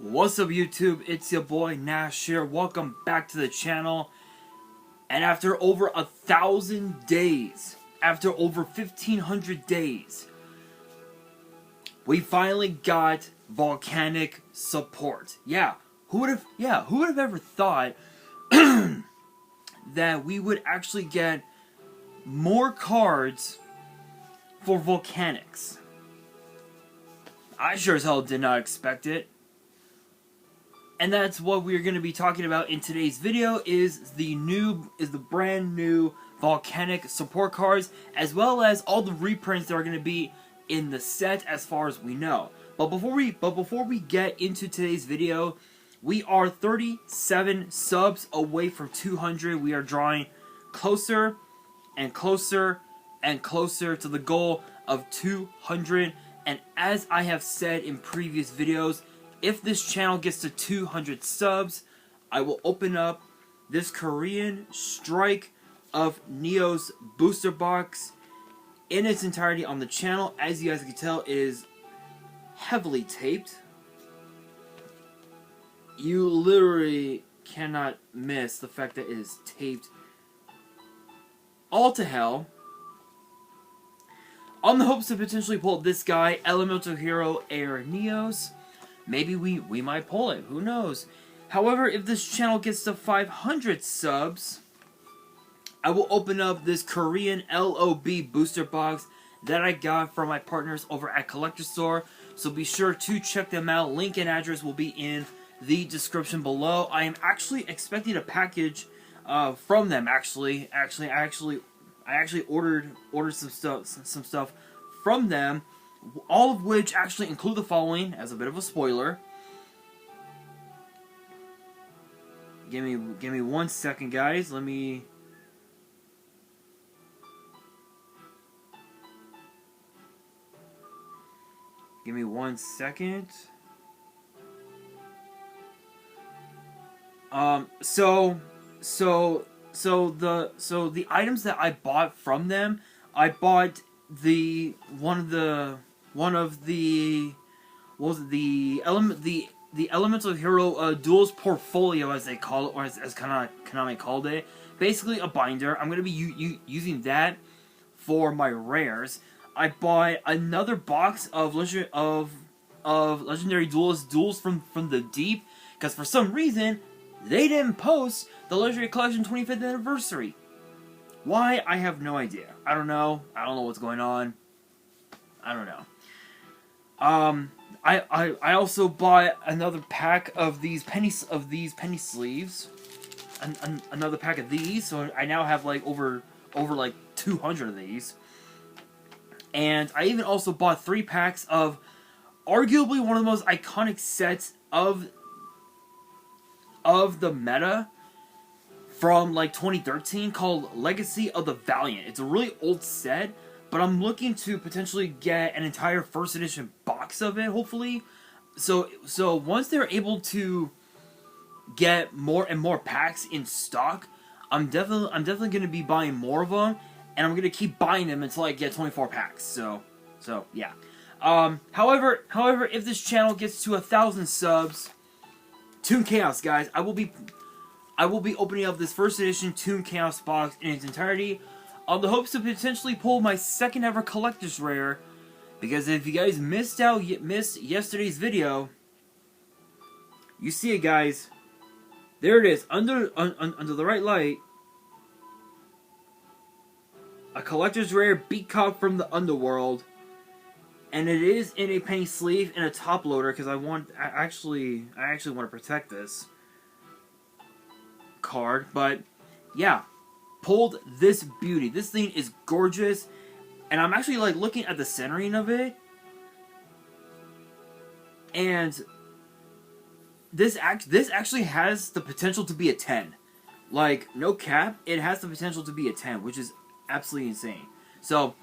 What's up YouTube, it's your boy Nash here, welcome back to the channel. And after over 1,000 days, after over 1,500 days, we finally got Volcanic support. Who would have ever thought that we would actually get more cards for Volcanics? I sure as hell did not expect it. And that's what we're going to be talking about in today's video is the brand new Volcanic support cards, as well as all the reprints that are going to be in the set as far as we know. But before we get into today's video, we are 37 subs away from 200. We are drawing closer and closer and closer to the goal of 200. And as I have said in previous videos, if this channel gets to 200 subs, I will open up this Korean Strike of Neo's booster box in its entirety on the channel. As you guys can tell, it is heavily taped. You literally cannot miss the fact that it is taped all to hell, on the hopes to potentially pull this guy, Elemental Hero Air Neos. Maybe we might pull it, who knows. However, if this channel gets to 500 subs, I will open up this Korean LOB booster box that I got from my partners over at Collector Store. So be sure to check them out. Link and address will be in the description below. I am actually expecting a package from them. I actually ordered some stuff from them. All of which actually include the following, as a bit of a spoiler. Give me 1 second, guys. Let me... Give me 1 second. So the items that I bought from them, I bought the Elemental Hero Duels Portfolio, as they call it, or as Konami called it. Basically a binder. I'm gonna be using that for my rares. I bought another box of Legendary Duels from the Deep, because for some reason they didn't post the Legendary Collection 25th anniversary. Why? I have no idea. I don't know. I don't know what's going on. I don't know. I also bought another pack of these penny sleeves, another pack of these. So I now have like over like 200 of these. And I even also bought 3 packs of arguably one of the most iconic sets of the meta from like 2013, called Legacy of the Valiant. It's a really old set, but I'm looking to potentially get an entire first edition box of it, hopefully. So once they're able to get more and more packs in stock, I'm definitely going to be buying more of them, and I'm going to keep buying them until I get 24 packs. So yeah. However, if this channel gets to 1,000 subs, Toon Chaos, guys, I will be opening up this first edition Toon Chaos box in its entirety, on the hopes to potentially pull my second ever collector's rare. Because if you guys missed yesterday's video, you see it, guys. There it is, under the right light. A collector's rare Beat Cop from the Underworld, and it is in a penny sleeve and a top loader, because I actually want to protect this card. But yeah, pulled this beauty. This thing is gorgeous, and I'm actually like looking at the centering of it, and this actually has the potential to be a 10. Like, no cap, it has the potential to be a 10, which is absolutely insane. So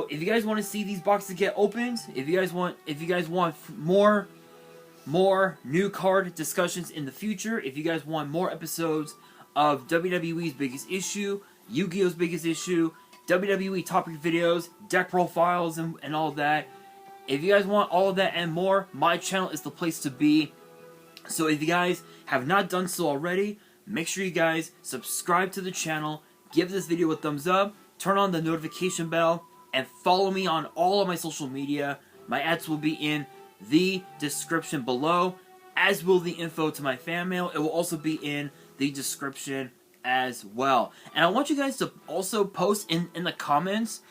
if you guys want to see these boxes get opened, if you guys want more new card discussions in the future, if you guys want more episodes of WWE's Biggest Issue, Yu-Gi-Oh's Biggest Issue, WWE topic videos, deck profiles, and all that, if you guys want all of that and more, my channel is the place to be. So if you guys have not done so already, make sure you guys subscribe to the channel, give this video a thumbs up, turn on the notification bell, and follow me on all of my social media. My ads will be in the description below, as will the info to my fan mail. It will also be in the description as well. And I want you guys to also post in the comments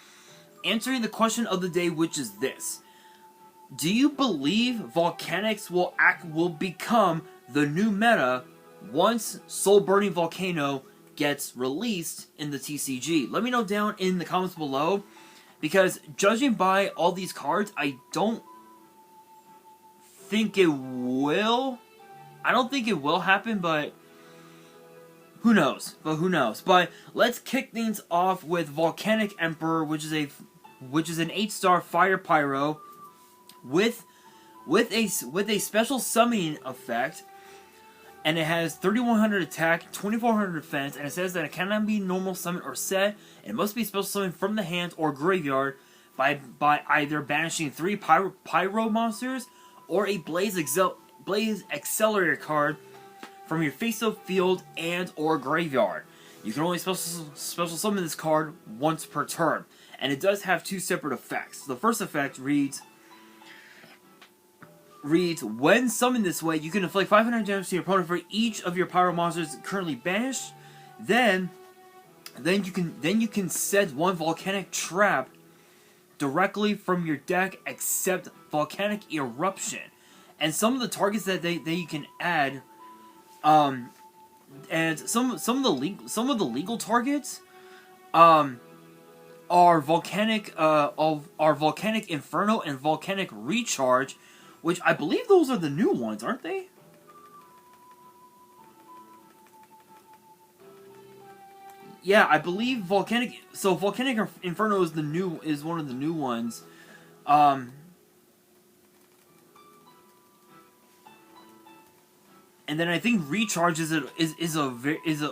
answering the question of the day, which is this: do you believe Volcanics will become the new meta once Soul Burning Volcano gets released in the TCG? Let me know down in the comments below, because judging by all these cards, I don't think it will. I don't think it will happen, but who knows? But let's kick things off with Volcanic Emperor, which is an 8-star Fire Pyro with a special summoning effect, and it has 3100 attack, 2400 defense, and it says that it cannot be normal summon or set. It must be special summon from the hand or graveyard by either banishing 3 pyro monsters or a Blaze Accelerator card from your face-up field and or graveyard. You can only special summon this card once per turn, and it does have 2 separate effects. The first effect reads, when summoned this way, you can inflict 500 damage to your opponent for each of your pyro monsters currently banished. Then you can set 1 volcanic trap directly from your deck, except Volcanic Eruption. And some of the targets that you can add, and some of the legal targets, are Volcanic Inferno and Volcanic Recharge, which I believe those are the new ones, aren't they? Yeah, I believe Volcanic. So Volcanic Inferno is one of the new ones. And then I think Recharge is an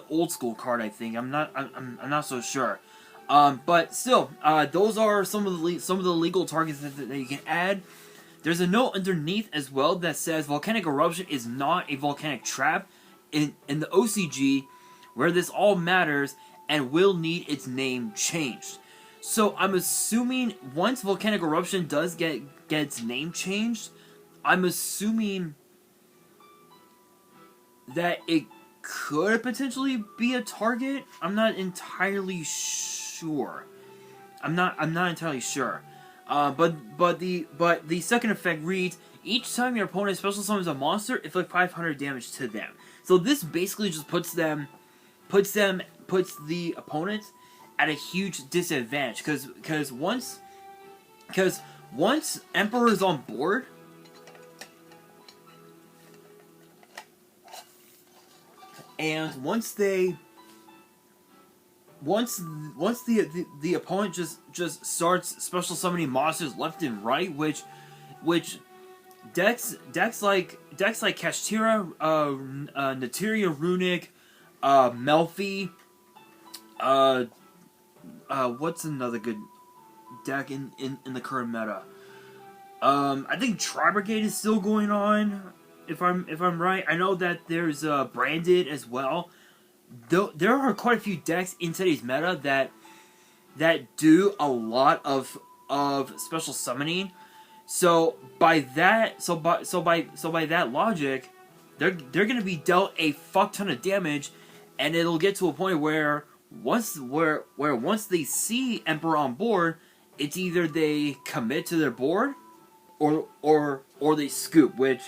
old school card. I think I'm not so sure. But still, those are some of the legal targets that you can add. There's a note underneath as well that says Volcanic Eruption is not a volcanic trap in the OCG, where this all matters and will need its name changed. So I'm assuming once Volcanic Eruption does get its name changed, I'm assuming that it could potentially be a target. I'm not entirely sure. I'm not entirely sure. But the second effect reads, each time your opponent special summons a monster, inflict 500 damage to them. So this basically just puts the opponent at a huge disadvantage, because once Emperor is on board, and once the opponent just starts special summoning monsters left and right, which decks like Kashtira, Nateria Runic, Melfi, what's another good deck in the current meta? I think Tri-Brigade is still going on, if I'm right. I know that there's Branded as well. There are quite a few decks in today's meta that do a lot of special summoning. So by that logic, they're gonna be dealt a fuck ton of damage, and it'll get to a point where once they see Emperor on board, it's either they commit to their board or they scoop, which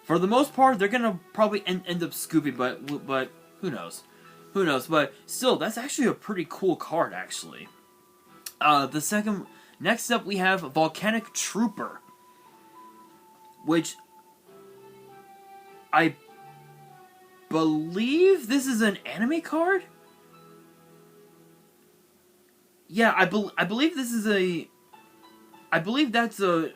for the most part they're gonna probably end up scooping, but who knows? Who knows? But still, that's actually a pretty cool card, actually. Next up we have Volcanic Trooper, which I believe this is an anime card? Yeah, I believe this is a... I believe that's a...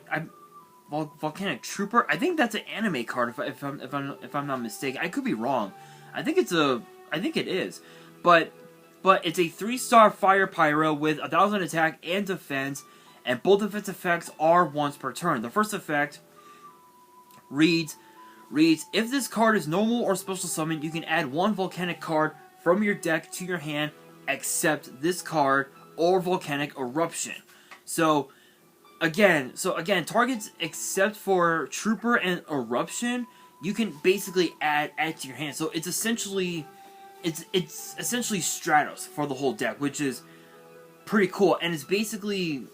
Volcanic Trooper? I think that's an anime card, if I'm not mistaken. I could be wrong. I think it is. But it's a 3-star Fire Pyro with 1000 attack and defense, and both of its effects are once per turn. The first effect reads, reads, if this card is normal or special summon, you can add one Volcanic card from your deck to your hand, except this card or Volcanic Eruption. So again, targets except for Trooper and Eruption, you can basically add to your hand. So it's essentially Stratos for the whole deck, which is pretty cool. And it's basically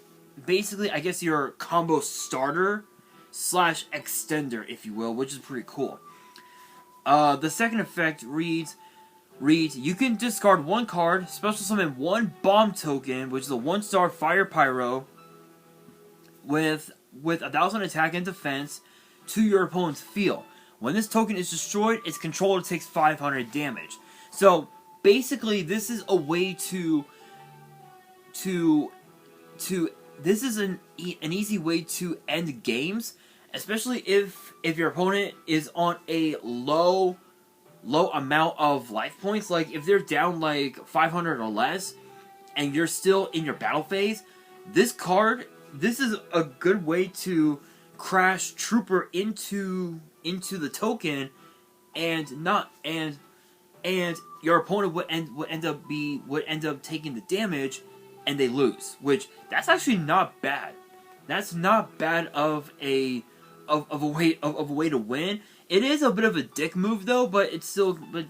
I guess your combo starter / extender, if you will, which is pretty cool. The second effect reads, you can discard one card, special summon one bomb token, which is a 1-star Fire Pyro, with 1,000 attack and defense to your opponent's field. When this token is destroyed, its controller takes 500 damage. So basically, this is a way to this is an easy way to end games, especially if your opponent is on a low amount of life points. Like if they're down like 500 or less, and you're still in your battle phase, this is a good way to crash Trooper into the token, and your opponent would end up taking the damage, and they lose. Which that's actually not bad. That's not bad of a way to win. It is a bit of a dick move though, but it's still. But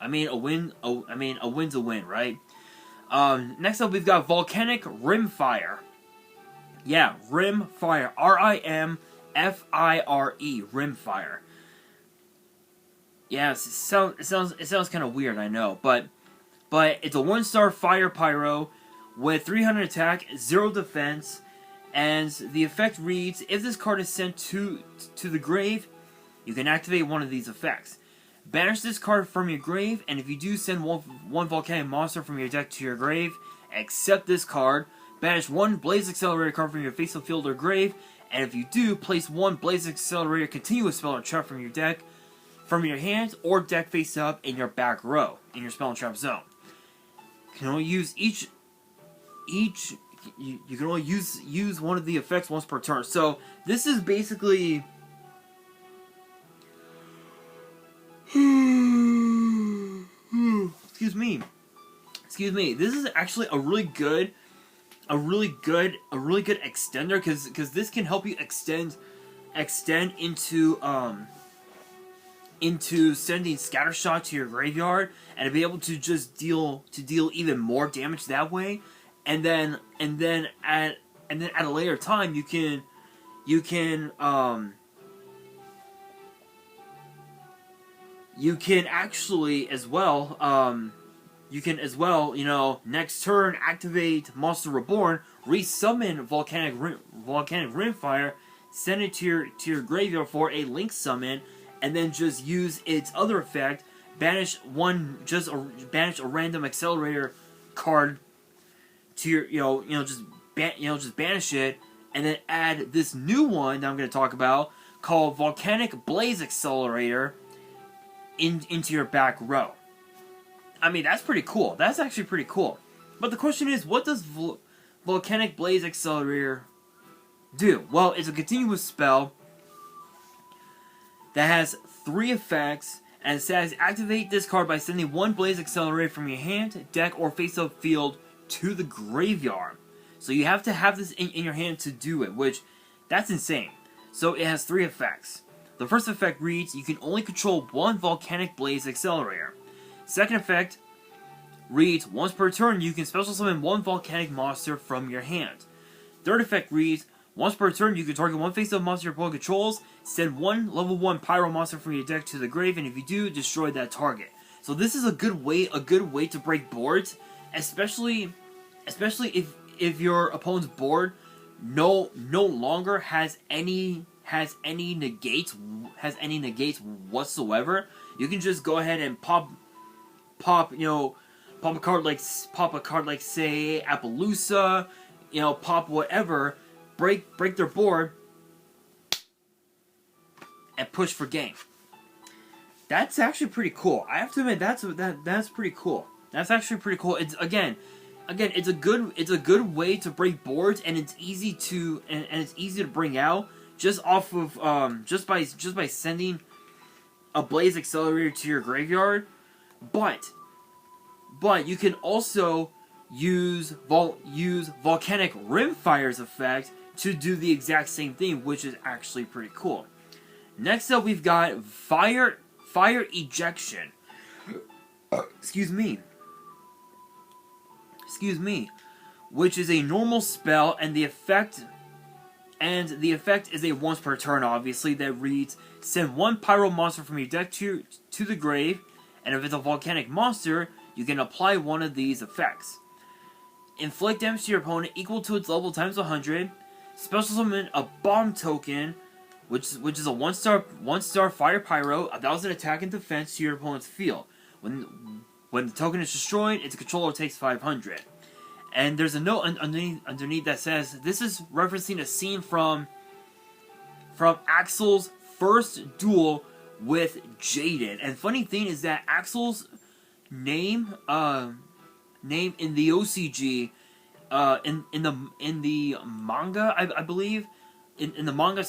I mean, a win's a win, right? Next up, we've got Volcanic Rimfire. Yeah, Rimfire. Rimfire. Rimfire. Yeah, it sounds kind of weird, I know, but it's a 1-star Fire Pyro with 300 attack, 0 defense, and the effect reads, if this card is sent to the grave, you can activate one of these effects. Banish this card from your grave, and if you do send one Volcanic monster from your deck to your grave, except this card, banish one Blaze Accelerator card from your face-up field or grave, and if you do, place one Blaze Accelerator continuous spell or trap from your deck, from your hand or deck face-up in your back row, in your spell and trap zone. You can only use you can only use one of the effects once per turn. So this is basically excuse me. This is actually a really good extender, because this can help you extend into sending Scattershot to your graveyard, and to be able to just deal even more damage that way, and then at a later time you can actually as well next turn activate Monster Reborn, resummon Volcanic Rimfire, send it to your graveyard for a link summon, and then just use its other effect, banish a random accelerator card to your just banish it, and then add this new one that I'm going to talk about called Volcanic Blaze Accelerator into your back row. I mean, that's pretty cool. That's actually pretty cool. But the question is, what does Volcanic Blaze Accelerator do? Well, it's a continuous spell that has 3 effects, and it says activate this card by sending one Blaze Accelerator from your hand, deck, or face-up field to the graveyard. So you have to have this in your hand to do it, which, that's insane. So it has 3 effects. The first effect reads, you can only control one Volcanic Blaze Accelerator. Second effect reads, once per turn you can special summon one Volcanic monster from your hand. Third effect reads, once per turn you can target one face-up monster your opponent controls, send one level 1 Pyro monster from your deck to the grave, and if you do, destroy that target. So this is a good way to break boards, especially if your opponent's board no longer has any negates whatsoever. You can just go ahead and pop a card like say Appaloosa, pop whatever, break their board, and push for game. That's actually pretty cool. I have to admit, that's pretty cool. That's actually pretty cool. It's again, it's a good way to break boards, and it's easy to bring out just off of just by sending a Blaze Accelerator to your graveyard, but you can also use Volcanic Rimfire's effect to do the exact same thing, which is actually pretty cool. Next up, we've got Fire Ejection. Excuse me, which is a normal spell, and the effect is a once per turn, obviously, that reads: send one pyro monster from your deck to the grave, and if it's a volcanic monster, you can apply one of these effects. Inflict damage to your opponent equal to its level times 100. Special summon a bomb token, which is a one star fire pyro, 1000 attack and defense to your opponent's field. When the token is destroyed, its controller takes 500. And there's a note underneath that says this is referencing a scene from Axel's first duel with Jaden. And funny thing is that Axel's name in the OCG, in the manga, I believe, in the manga / the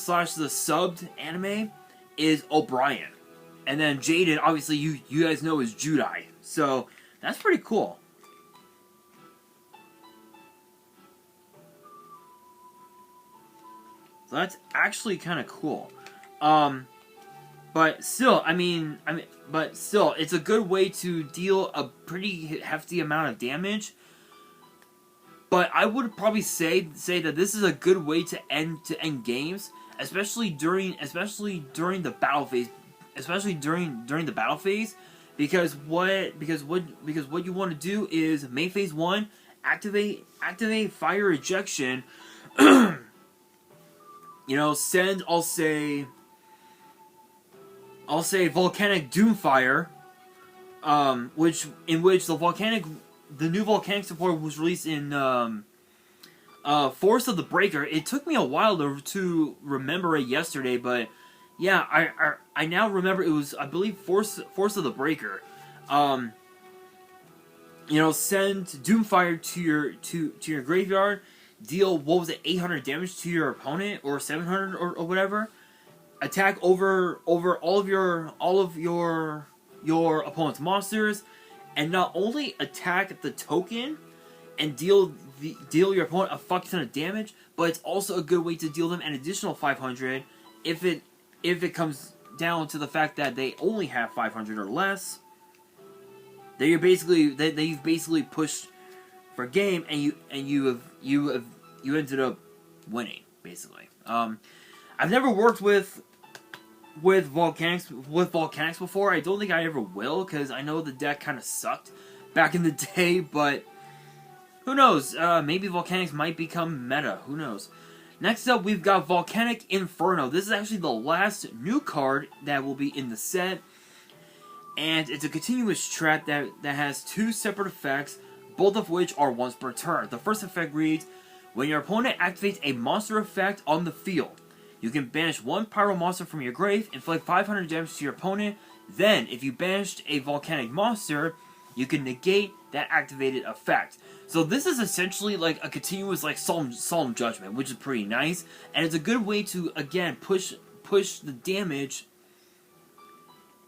subbed anime, is O'Brien. And then Jaden, obviously, you guys know, is Judai. So, that's pretty cool. So that's actually kind of cool. But still, it's a good way to deal a pretty hefty amount of damage. But I would probably say that this is a good way to end games, especially during the battle phase. Especially during the battle phase, because what you want to do is main phase 1, activate Fire Ejection. You know, send I'll say Volcanic Doomfire, which the new Volcanic support was released in Force of the Breaker. It took me a while to remember it yesterday, but yeah, I now remember it was, I believe, Force of the Breaker. You know, send Doomfire to your graveyard, deal, what was it, 800 damage to your opponent, or 700 or whatever. Attack over all of your opponent's monsters, and not only attack the token and deal your opponent a fuck ton of damage, but it's also a good way to deal them an additional 500 if it comes down to the fact that they only have 500 or less. You've basically pushed for game, and you ended up winning, basically. I've never worked with Volcanics before. I don't think I ever will, because I know the deck kind of sucked back in the day, but who knows? Maybe Volcanics might become meta. Who knows? Next up, we've got Volcanic Inferno. This is actually the last new card that will be in the set, and it's a continuous trap that has two separate effects, both of which are once per turn. The first effect reads: when your opponent activates a monster effect on the field, you can banish one pyro monster from your grave, inflict 500 damage to your opponent. Then, if you banished a volcanic monster, you can negate that activated effect. So this is essentially like a continuous Solemn Judgment, which is pretty nice, and it's a good way to, again, push the damage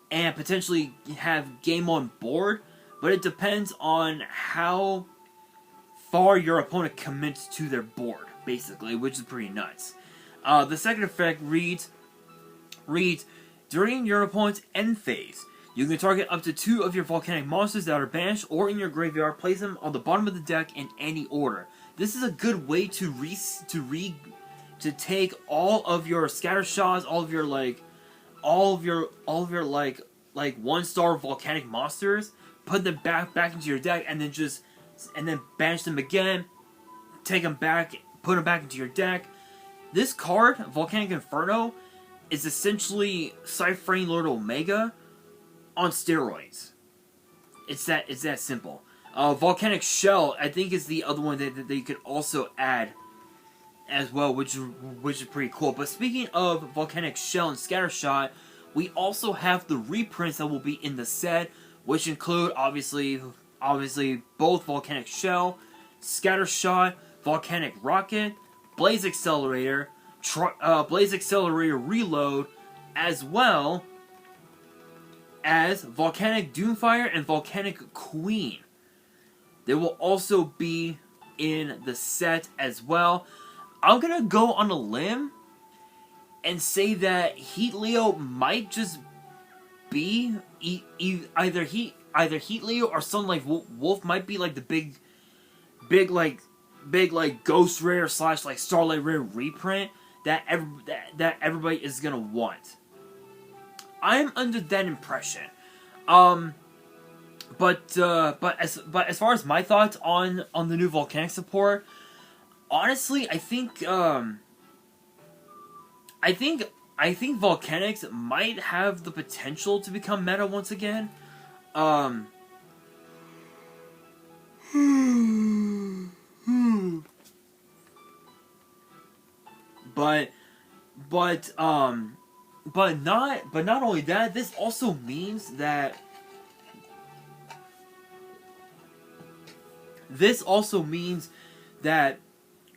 and potentially have game on board, but it depends on how far your opponent commits to their board, basically, which is pretty nuts. The second effect reads, during your opponent's end phase, you can target up to 2 of your volcanic monsters that are banished or in your graveyard, place them on the bottom of the deck in any order. This is a good way to take all of your scatter shots, all of your 1-star volcanic monsters, put them back into your deck, and then banish them again, take them back, put them back into your deck. This card, Volcanic Inferno, is essentially Cypherine Lord Omega on steroids. It's that simple. Volcanic Shell, I think, is the other one that you could also add as well, which is pretty cool. But speaking of Volcanic Shell and Scattershot, we also have the reprints that will be in the set, which include obviously both Volcanic Shell, Scattershot, Volcanic Rocket, Blaze Accelerator, Blaze Accelerator Reload, as well as Volcanic Doomfire and Volcanic Queen. They will also be in the set as well. I'm gonna go on a limb and say that Heat Leo might just be either Heat Leo or something like Wolf might be like the big Ghost Rare / like Starlight Rare reprint that everybody is gonna want. I'm under that impression. But as far as my thoughts on the new Volcanic support, honestly, I think Volcanics might have the potential to become meta once again. But not only that, this also means that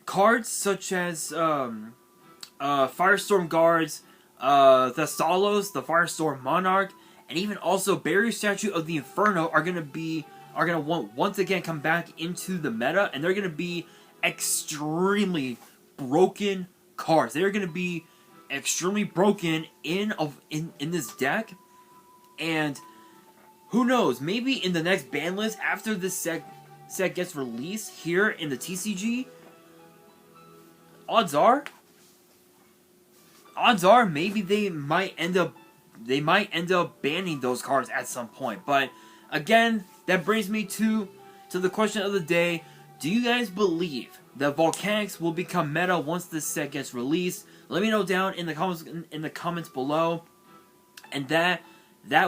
cards such as Firestorm Guards, the Stalos, the Firestorm Monarch, and even also Barrier Statue of the Inferno are gonna once again come back into the meta, and they're gonna be extremely broken cards. They're gonna be extremely broken in this deck, and who knows? Maybe in the next ban list after this set gets released here in the TCG, odds are maybe they might end up banning those cards at some point. But again, that brings me to the question of the day: do you guys believe that Volcanics will become meta once this set gets released? Let me know down in the comments below. And that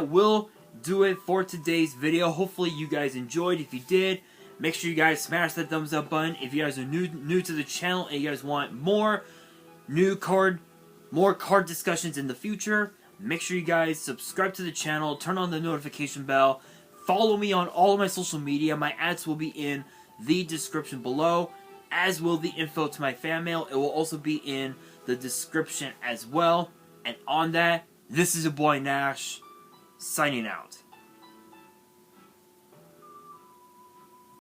will do it for today's video. Hopefully you guys enjoyed. If you did, make sure you guys smash that thumbs up button. If you guys are new to the channel and you guys want more card discussions in the future, make sure you guys subscribe to the channel, turn on the notification bell, follow me on all of my social media. My ads will be in the description below, as will the info to my fan mail. It will also be in the description as well. And on that, this is your boy Nash, signing out.